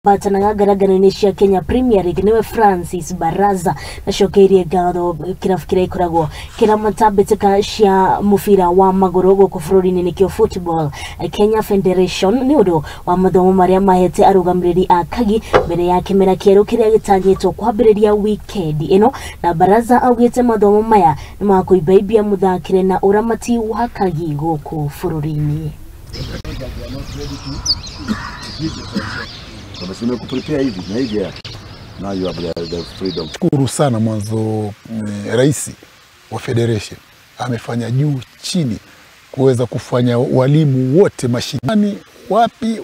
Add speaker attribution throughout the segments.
Speaker 1: batanaga ngarangano cia Kenya Premier League niwe Francis Baraza nacokeirie ngatho kirabu kiria ikoragwo kiramataga cia mubira wa maguru guku bururi-ini nikio football Kenya Federation ni undu wa mathomo maria mahete arugamiriri a kagi mbere ya kimera kieru kiria gitanyiitwo kwambia wikendi ino na Baraza augite mathomo maya ni makuibaibia muthakire na uramati wa kagi guku bururi-ini.
Speaker 2: Shukuru sana mwanzo rais wa federation amefanya juu chini kuweza kufanya walimu wote mashinani wapi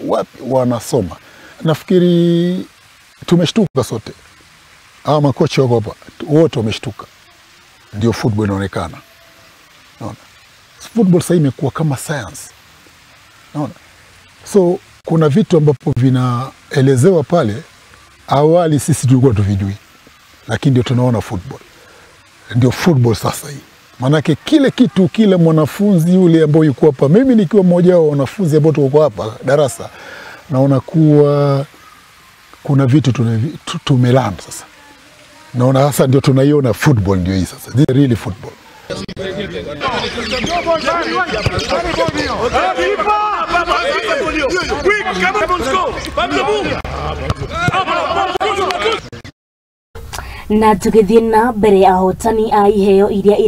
Speaker 2: wanasoma. Nafikiri tumeshtuka sote. Hawa makocha wako hapa wote wameshtuka. Ndio football inaonekana. Unaona? Football sasa imekuwa kama science. Unaona? So kuna vitu ambapo vinaelezewa pale awali sisi tulikuwa tuvijui, lakini ndio tunaona football. Ndio football sasa hii. Manake kile kitu kile mwanafunzi yule ambaye yuko hapa, mimi nikiwa mmoja wa wanafunzi ambao tuko hapa darasa, naona kuwa kuna vitu tumelanda sasa. Naona sasa ndio tunaiona football ndio hii sasa. This is really football.
Speaker 1: Na tukithie na mbere ahotani a iheo iria